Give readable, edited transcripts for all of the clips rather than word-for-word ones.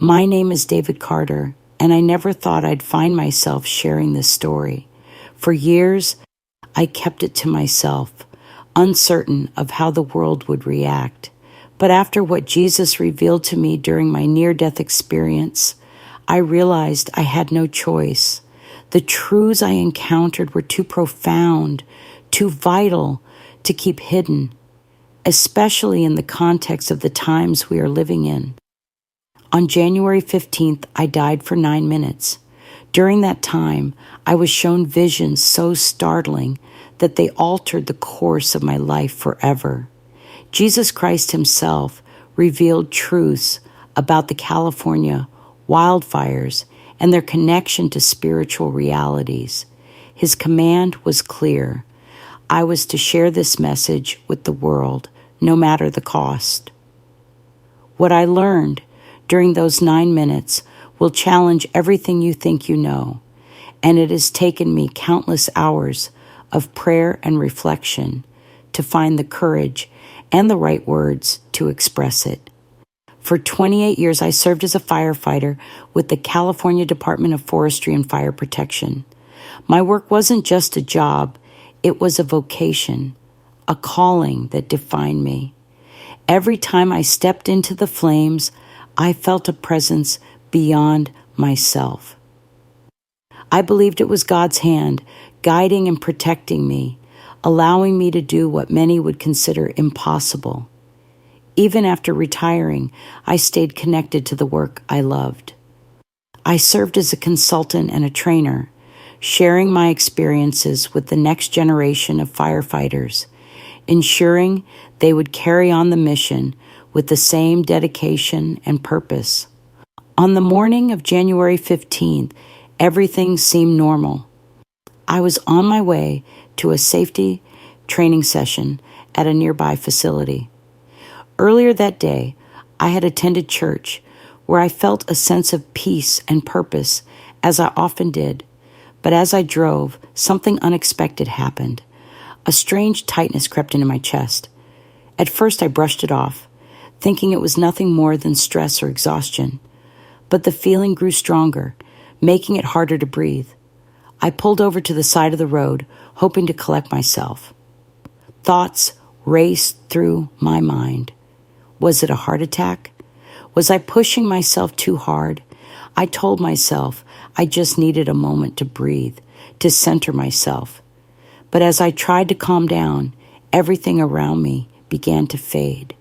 My name is David Carter, and I never thought I'd find myself sharing this story. For years, I kept it to myself, uncertain of how the world would react. But after what Jesus revealed to me during my near-death experience, I realized I had no choice. The truths I encountered were too profound, too vital to keep hidden, especially in the context of the times we are living in. On January 15th, I died for 9 minutes. During that time, I was shown visions so startling that they altered the course of my life forever. Jesus Christ himself revealed truths about the California wildfires and their connection to spiritual realities. His command was clear. I was to share this message with the world, no matter the cost. What I learned during those 9 minutes will challenge everything you think you know, and it has taken me countless hours of prayer and reflection to find the courage and the right words to express it. For 28 years, I served as a firefighter with the California Department of Forestry and Fire Protection. My work wasn't just a job, it was a vocation, a calling that defined me. Every time I stepped into the flames, I felt a presence beyond myself. I believed it was God's hand guiding and protecting me, allowing me to do what many would consider impossible. Even after retiring, I stayed connected to the work I loved. I served as a consultant and a trainer, sharing my experiences with the next generation of firefighters, ensuring they would carry on the mission with the same dedication and purpose. On the morning of January 15th, everything seemed normal. I was on my way to a safety training session at a nearby facility. Earlier that day, I had attended church where I felt a sense of peace and purpose, as I often did. But as I drove, something unexpected happened. A strange tightness crept into my chest. At first, I brushed it off, thinking it was nothing more than stress or exhaustion. But the feeling grew stronger, making it harder to breathe. I pulled over to the side of the road, hoping to collect myself. Thoughts raced through my mind. Was it a heart attack? Was I pushing myself too hard? I told myself I just needed a moment to breathe, to center myself. But as I tried to calm down, everything around me began to fade.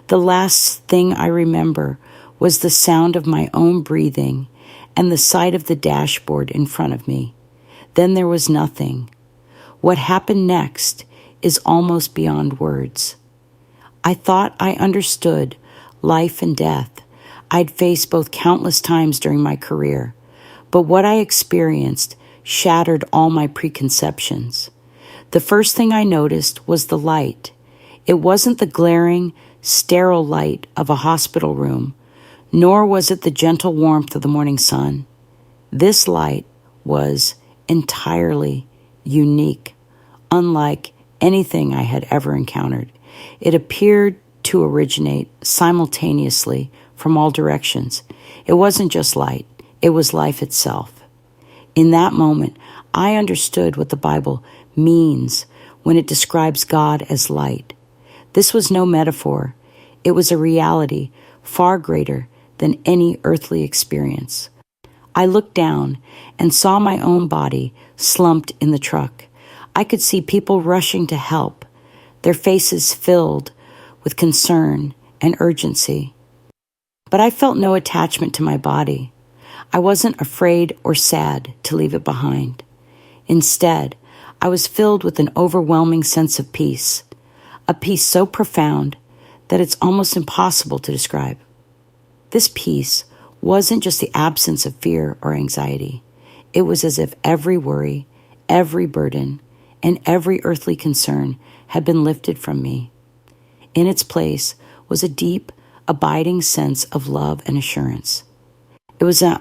The last thing I remember was the sound of my own breathing and the sight of the dashboard in front of me. Then there was nothing. What happened next is almost beyond words. I thought I understood life and death. I'd faced both countless times during my career, but what I experienced shattered all my preconceptions. The first thing I noticed was the light. It wasn't the glaring, sterile light of a hospital room, nor was it the gentle warmth of the morning sun. This light was entirely unique, unlike anything I had ever encountered. It appeared to originate simultaneously from all directions. It wasn't just light, it was life itself. In that moment, I understood what the Bible means when it describes God as light. This was no metaphor. It was a reality far greater than any earthly experience. I looked down and saw my own body slumped in the truck. I could see people rushing to help, their faces filled with concern and urgency. But I felt no attachment to my body. I wasn't afraid or sad to leave it behind. Instead, I was filled with an overwhelming sense of peace, a peace so profound that it's almost impossible to describe. This peace wasn't just the absence of fear or anxiety. It was as if every worry, every burden, and every earthly concern had been lifted from me. In its place was a deep, abiding sense of love and assurance. It was an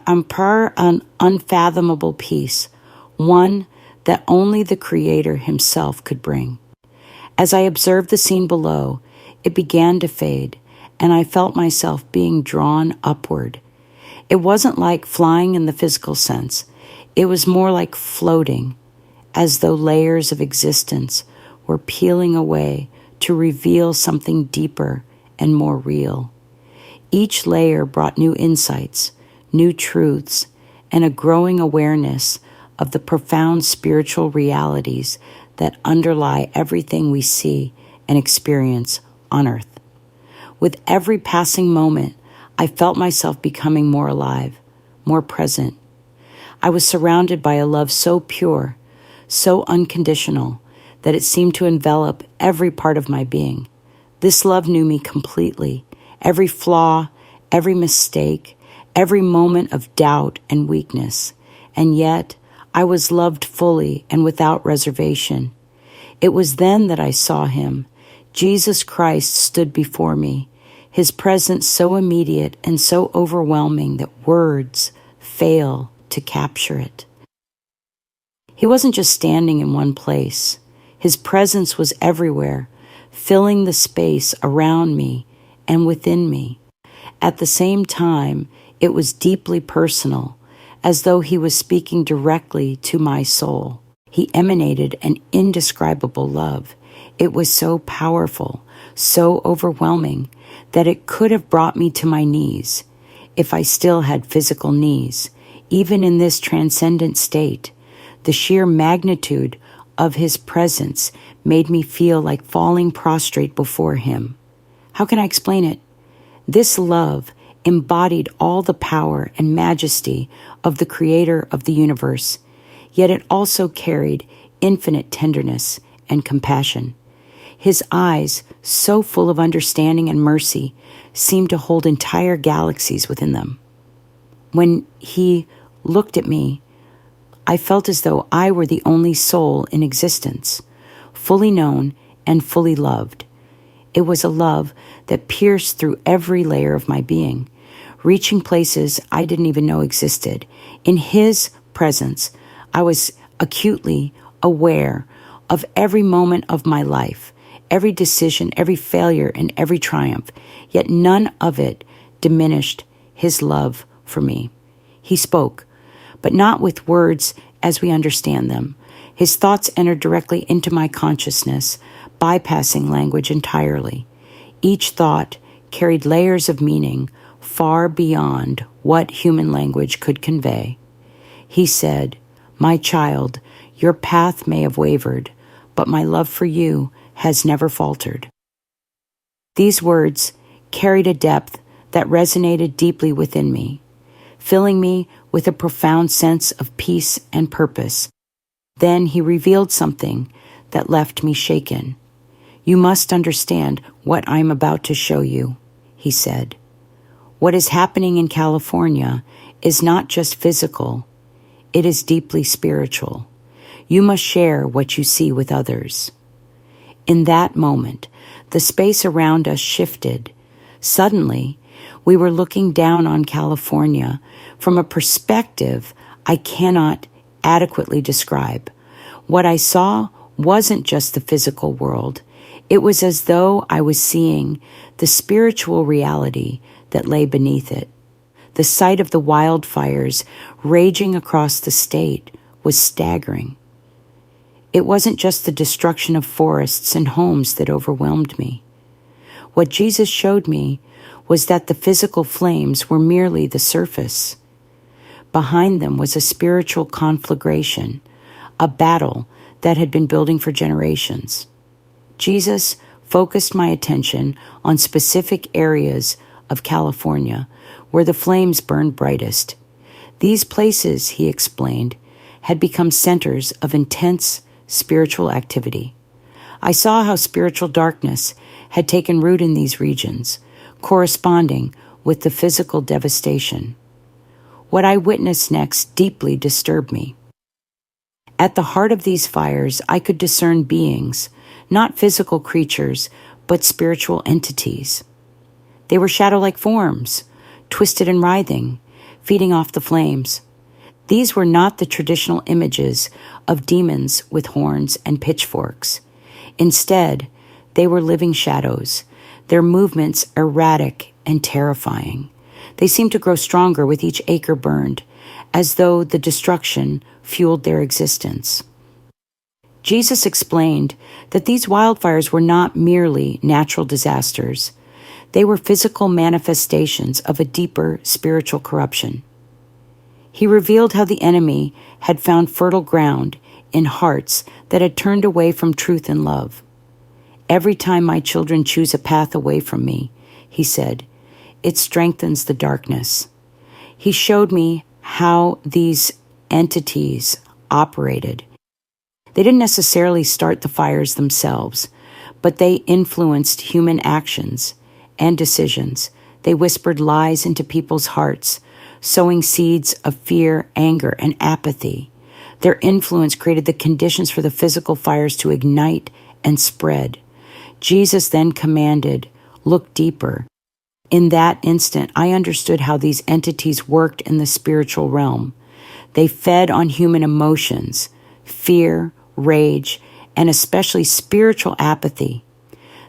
unfathomable peace, one that only the Creator himself could bring. As I observed the scene below, it began to fade, and I felt myself being drawn upward. It wasn't like flying in the physical sense. It was more like floating, as though layers of existence were peeling away to reveal something deeper and more real. Each layer brought new insights, new truths, and a growing awareness of the profound spiritual realities that underlie everything we see and experience on earth. With every passing moment, I felt myself becoming more alive, more present. I was surrounded by a love so pure, so unconditional, that it seemed to envelop every part of my being. This love knew me completely, every flaw, every mistake, every moment of doubt and weakness, and yet I was loved fully and without reservation. It was then that I saw him. Jesus Christ stood before me, his presence so immediate and so overwhelming that words fail to capture it. He wasn't just standing in one place. His presence was everywhere, filling the space around me and within me. At the same time, it was deeply personal, as though he was speaking directly to my soul. He emanated an indescribable love. It was so powerful, so overwhelming, that it could have brought me to my knees, if I still had physical knees. Even in this transcendent state, the sheer magnitude of his presence made me feel like falling prostrate before him. How can I explain it? This love embodied all the power and majesty of the creator of the universe, yet it also carried infinite tenderness and compassion. His eyes, so full of understanding and mercy, seemed to hold entire galaxies within them. When he looked at me, I felt as though I were the only soul in existence, fully known and fully loved. It was a love that pierced through every layer of my being, reaching places I didn't even know existed. In his presence, I was acutely aware of every moment of my life, every decision, every failure, and every triumph, yet none of it diminished his love for me. He spoke, but not with words as we understand them. His thoughts entered directly into my consciousness, bypassing language entirely. Each thought carried layers of meaning far beyond what human language could convey. He said, "My child, your path may have wavered, but my love for you has never faltered." These words carried a depth that resonated deeply within me, filling me with a profound sense of peace and purpose. Then he revealed something that left me shaken. "You must understand what I'm about to show you," he said. "What is happening in California is not just physical, it is deeply spiritual. You must share what you see with others." In that moment, the space around us shifted. Suddenly, we were looking down on California from a perspective I cannot adequately describe. What I saw wasn't just the physical world. It was as though I was seeing the spiritual reality that lay beneath it. The sight of the wildfires raging across the state was staggering. It wasn't just the destruction of forests and homes that overwhelmed me. What Jesus showed me was that the physical flames were merely the surface. Behind them was a spiritual conflagration, a battle that had been building for generations. Jesus focused my attention on specific areas of California where the flames burned brightest. These places, he explained, had become centers of intense spiritual activity. I saw how spiritual darkness had taken root in these regions, corresponding with the physical devastation. What I witnessed next deeply disturbed me. At the heart of these fires, I could discern beings, not physical creatures, but spiritual entities. They were shadow-like forms, twisted and writhing, feeding off the flames. These were not the traditional images of demons with horns and pitchforks. Instead, they were living shadows, their movements erratic and terrifying. They seemed to grow stronger with each acre burned, as though the destruction fueled their existence. Jesus explained that these wildfires were not merely natural disasters. They were physical manifestations of a deeper spiritual corruption. He revealed how the enemy had found fertile ground in hearts that had turned away from truth and love. Every time my children choose a path away from me, he said, it strengthens the darkness. He showed me how these entities operated. They didn't necessarily start the fires themselves, but they influenced human actions and decisions. They whispered lies into people's hearts, sowing seeds of fear, anger, and apathy. Their influence created the conditions for the physical fires to ignite and spread. Jesus then commanded, "Look deeper." In that instant, I understood how these entities worked in the spiritual realm. They fed on human emotions, fear, rage, and especially spiritual apathy.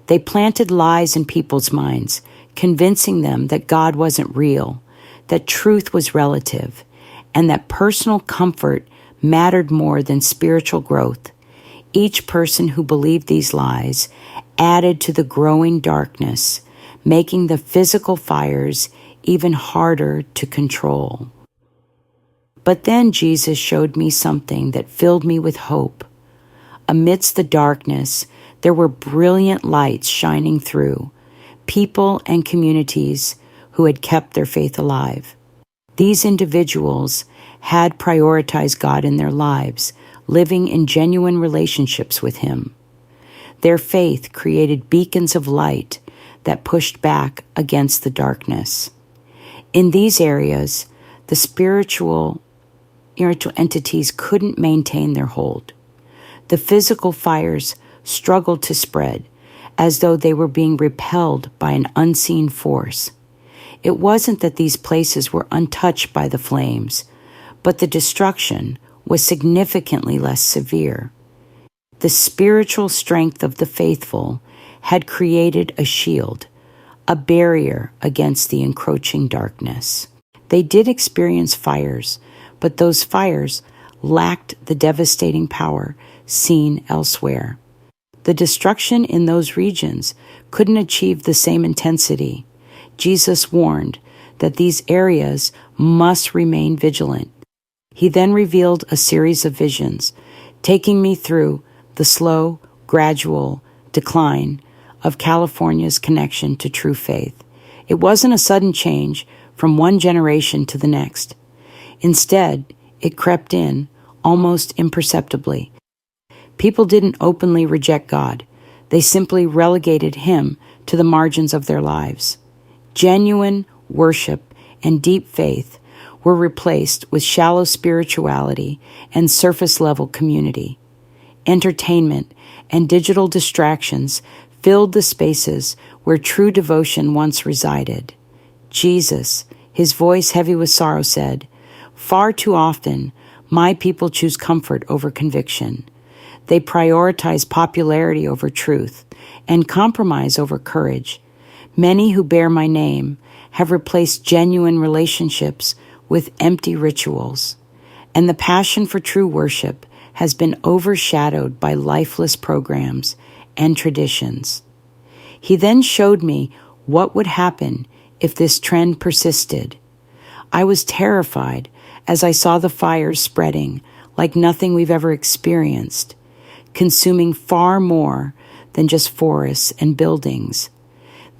They planted lies in people's minds, convincing them that God wasn't real, that truth was relative, and that personal comfort mattered more than spiritual growth. Each person who believed these lies added to the growing darkness, making the physical fires even harder to control. But then Jesus showed me something that filled me with hope. Amidst the darkness, there were brilliant lights shining through, people and communities who had kept their faith alive. These individuals had prioritized God in their lives, living in genuine relationships with Him. Their faith created beacons of light that pushed back against the darkness. In these areas, the spiritual entities couldn't maintain their hold. The physical fires struggled to spread, as though they were being repelled by an unseen force. It wasn't that these places were untouched by the flames, but the destruction was significantly less severe. The spiritual strength of the faithful had created a shield, a barrier against the encroaching darkness. They did experience fires, but those fires lacked the devastating power seen elsewhere. The destruction in those regions couldn't achieve the same intensity. Jesus warned that these areas must remain vigilant. He then revealed a series of visions, taking me through the slow, gradual decline of California's connection to true faith. It wasn't a sudden change from one generation to the next. Instead, it crept in almost imperceptibly. People didn't openly reject God. They simply relegated Him to the margins of their lives. Genuine worship and deep faith were replaced with shallow spirituality and surface-level community. Entertainment and digital distractions filled the spaces where true devotion once resided. Jesus, His voice heavy with sorrow, said, "Far too often, my people choose comfort over conviction. They prioritize popularity over truth and compromise over courage. Many who bear my name have replaced genuine relationships with empty rituals, and the passion for true worship has been overshadowed by lifeless programs and traditions." He then showed me what would happen if this trend persisted. I was terrified as I saw the fires spreading like nothing we've ever experienced, consuming far more than just forests and buildings.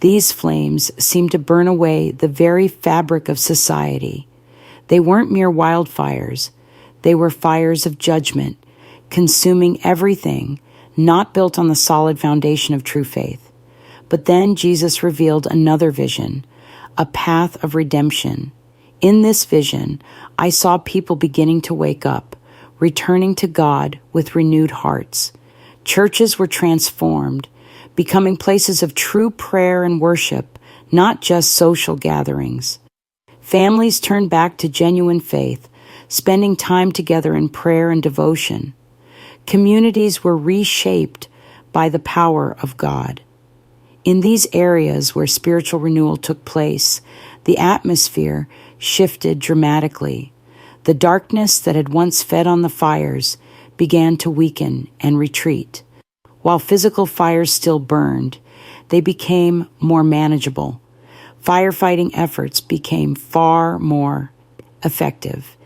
These flames seemed to burn away the very fabric of society. They weren't mere wildfires. They were fires of judgment, consuming everything not built on the solid foundation of true faith. But then Jesus revealed another vision, a path of redemption. In this vision, I saw people beginning to wake up, returning to God with renewed hearts. Churches were transformed, becoming places of true prayer and worship, not just social gatherings. Families turned back to genuine faith, spending time together in prayer and devotion. Communities were reshaped by the power of God. In these areas where spiritual renewal took place, The atmosphere shifted dramatically. The darkness that had once fed on the fires began to weaken and retreat. While physical fires still burned, they became more manageable. Firefighting efforts became far more effective,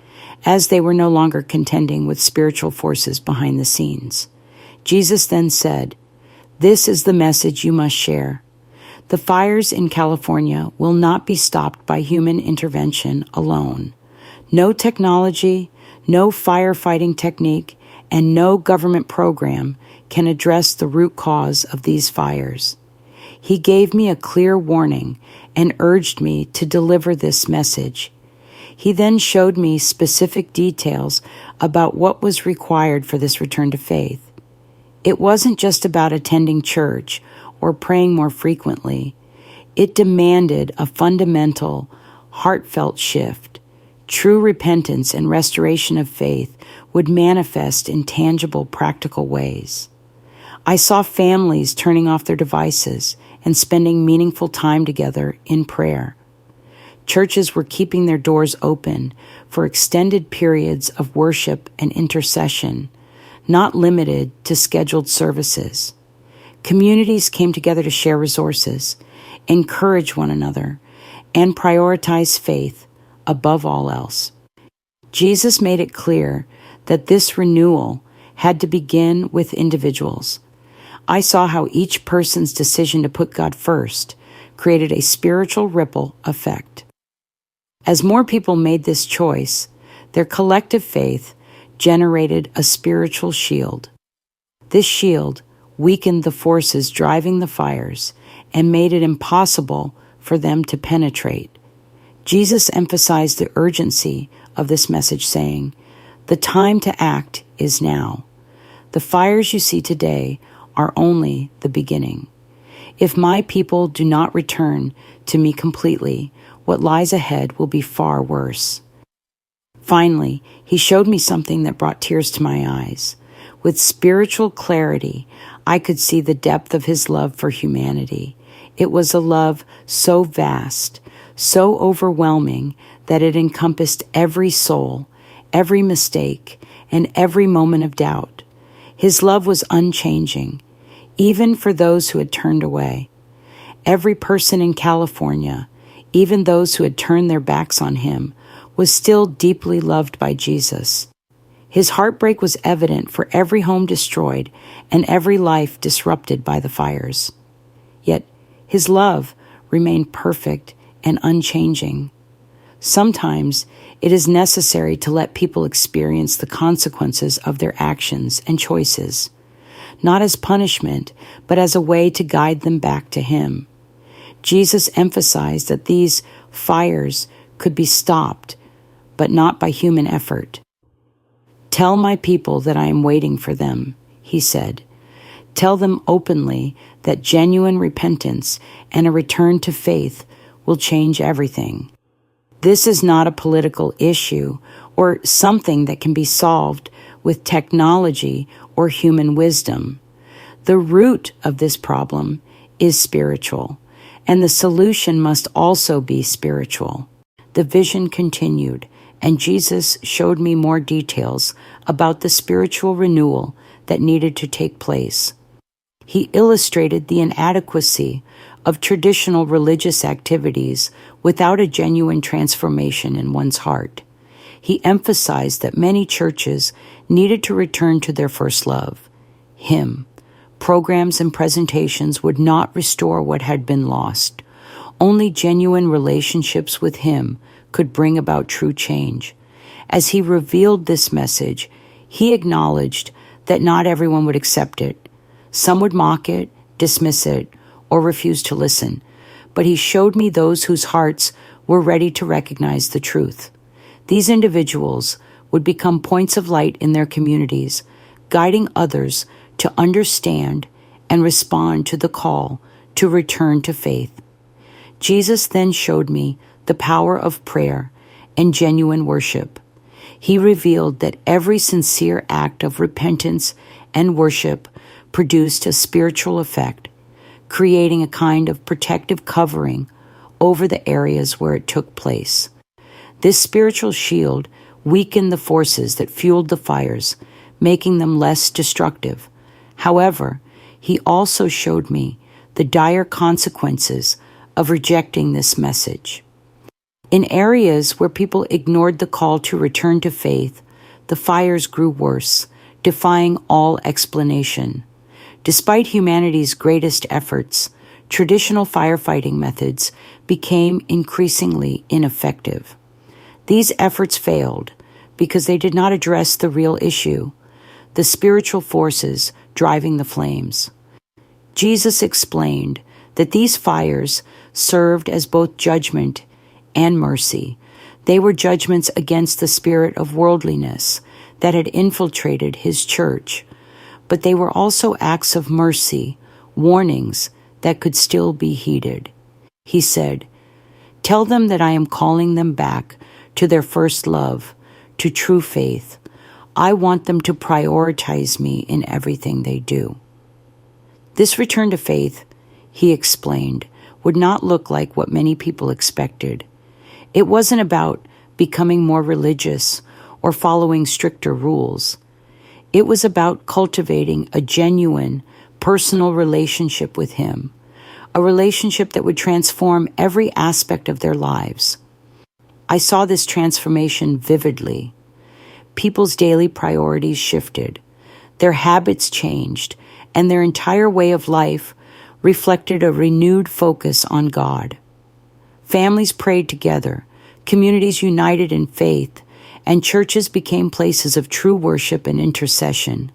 as they were no longer contending with spiritual forces behind the scenes. Jesus then said, "This is the message you must share. The fires in California will not be stopped by human intervention alone. No technology, no firefighting technique, and no government program can address the root cause of these fires." He gave me a clear warning and urged me to deliver this message. He then showed me specific details about what was required for this return to faith. It wasn't just about attending church or praying more frequently. It demanded a fundamental, heartfelt shift. True repentance and restoration of faith would manifest in tangible, practical ways. I saw families turning off their devices and spending meaningful time together in prayer. Churches were keeping their doors open for extended periods of worship and intercession, not limited to scheduled services. Communities came together to share resources, encourage one another, and prioritize faith above all else. Jesus made it clear that this renewal had to begin with individuals. I saw how each person's decision to put God first created a spiritual ripple effect. As more people made this choice, their collective faith generated a spiritual shield. This shield weakened the forces driving the fires and made it impossible for them to penetrate. Jesus emphasized the urgency of this message, saying, "The time to act is now. The fires you see today are only the beginning. If my people do not return to me completely, what lies ahead will be far worse." Finally, he showed me something that brought tears to my eyes. With spiritual clarity, I could see the depth of his love for humanity. It was a love so vast, so overwhelming, that it encompassed every soul, every mistake, and every moment of doubt. His love was unchanging, even for those who had turned away. Every person in California, even those who had turned their backs on him, was still deeply loved by Jesus. His heartbreak was evident for every home destroyed and every life disrupted by the fires. Yet his love remained perfect and unchanging. Sometimes it is necessary to let people experience the consequences of their actions and choices, not as punishment, but as a way to guide them back to him. Jesus emphasized that these fires could be stopped, but not by human effort. "Tell my people that I am waiting for them," he said. "Tell them openly that genuine repentance and a return to faith will change everything." This is not a political issue or something that can be solved with technology or human wisdom. The root of this problem is spiritual, and the solution must also be spiritual. The vision continued, and Jesus showed me more details about the spiritual renewal that needed to take place. He illustrated the inadequacy of traditional religious activities without a genuine transformation in one's heart. He emphasized that many churches needed to return to their first love, Him. Programs and presentations would not restore what had been lost. Only genuine relationships with Him could bring about true change. As he revealed this message, he acknowledged that not everyone would accept it. Some would mock it, dismiss it, or refuse to listen. But he showed me those whose hearts were ready to recognize the truth. These individuals would become points of light in their communities, guiding others to understand and respond to the call to return to faith. Jesus then showed me the power of prayer and genuine worship. He revealed that every sincere act of repentance and worship produced a spiritual effect, creating a kind of protective covering over the areas where it took place. This spiritual shield weakened the forces that fueled the fires, making them less destructive. However, he also showed me the dire consequences of rejecting this message. In areas where people ignored the call to return to faith, the fires grew worse, defying all explanation. Despite humanity's greatest efforts, traditional firefighting methods became increasingly ineffective. These efforts failed because they did not address the real issue, the spiritual forces driving the flames. Jesus explained that these fires served as both judgment and mercy. They were judgments against the spirit of worldliness that had infiltrated his church, but they were also acts of mercy, warnings that could still be heeded. He said, "Tell them that I am calling them back to their first love, to true faith. I want them to prioritize me in everything they do." This return to faith, he explained, would not look like what many people expected. It wasn't about becoming more religious or following stricter rules. It was about cultivating a genuine, personal relationship with him, a relationship that would transform every aspect of their lives. I saw this transformation vividly. People's daily priorities shifted, their habits changed, and their entire way of life reflected a renewed focus on God. Families prayed together, communities united in faith, and churches became places of true worship and intercession.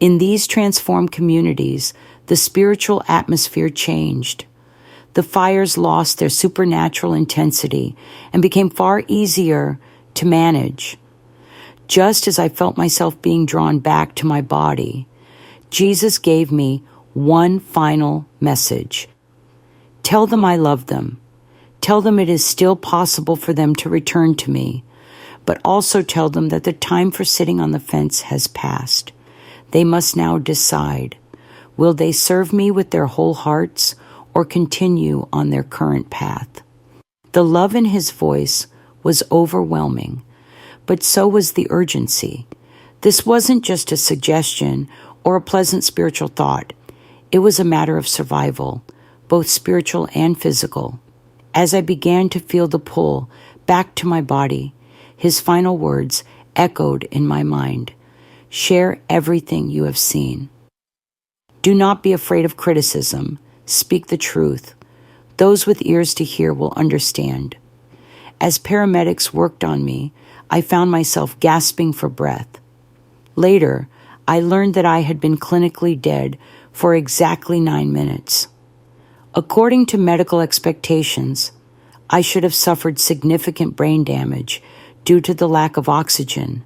In these transformed communities, the spiritual atmosphere changed. The fires lost their supernatural intensity and became far easier to manage. Just as I felt myself being drawn back to my body, Jesus gave me one final message. Tell them I love them. Tell them it is still possible for them to return to me, but also tell them that the time for sitting on the fence has passed. They must now decide. Will they serve me with their whole hearts or continue on their current path? The love in his voice was overwhelming, but so was the urgency. This wasn't just a suggestion or a pleasant spiritual thought. It was a matter of survival, both spiritual and physical. As I began to feel the pull back to my body, his final words echoed in my mind. Share everything you have seen. Do not be afraid of criticism. Speak the truth. Those with ears to hear will understand. As paramedics worked on me, I found myself gasping for breath. Later, I learned that I had been clinically dead for exactly 9 minutes. According to medical expectations, I should have suffered significant brain damage due to the lack of oxygen.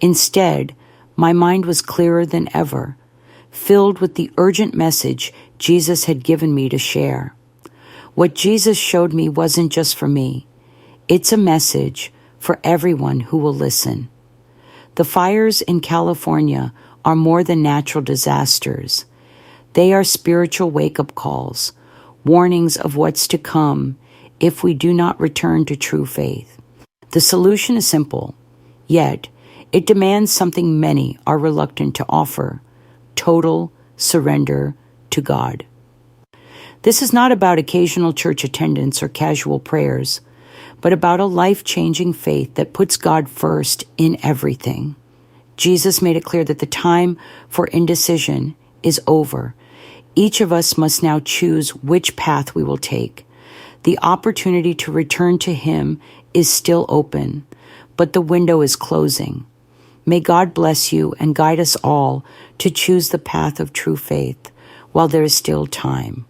Instead, my mind was clearer than ever, filled with the urgent message Jesus had given me to share. What Jesus showed me wasn't just for me. It's a message for everyone who will listen. The fires in California are more than natural disasters. They are spiritual wake-up calls, warnings of what's to come if we do not return to true faith. The solution is simple, yet it demands something many are reluctant to offer: total surrender to God. This is not about occasional church attendance or casual prayers, but about a life-changing faith that puts God first in everything. Jesus made it clear that the time for indecision is over. Each of us must now choose which path we will take. The opportunity to return to him is still open, but the window is closing. May God bless you and guide us all to choose the path of true faith while there is still time.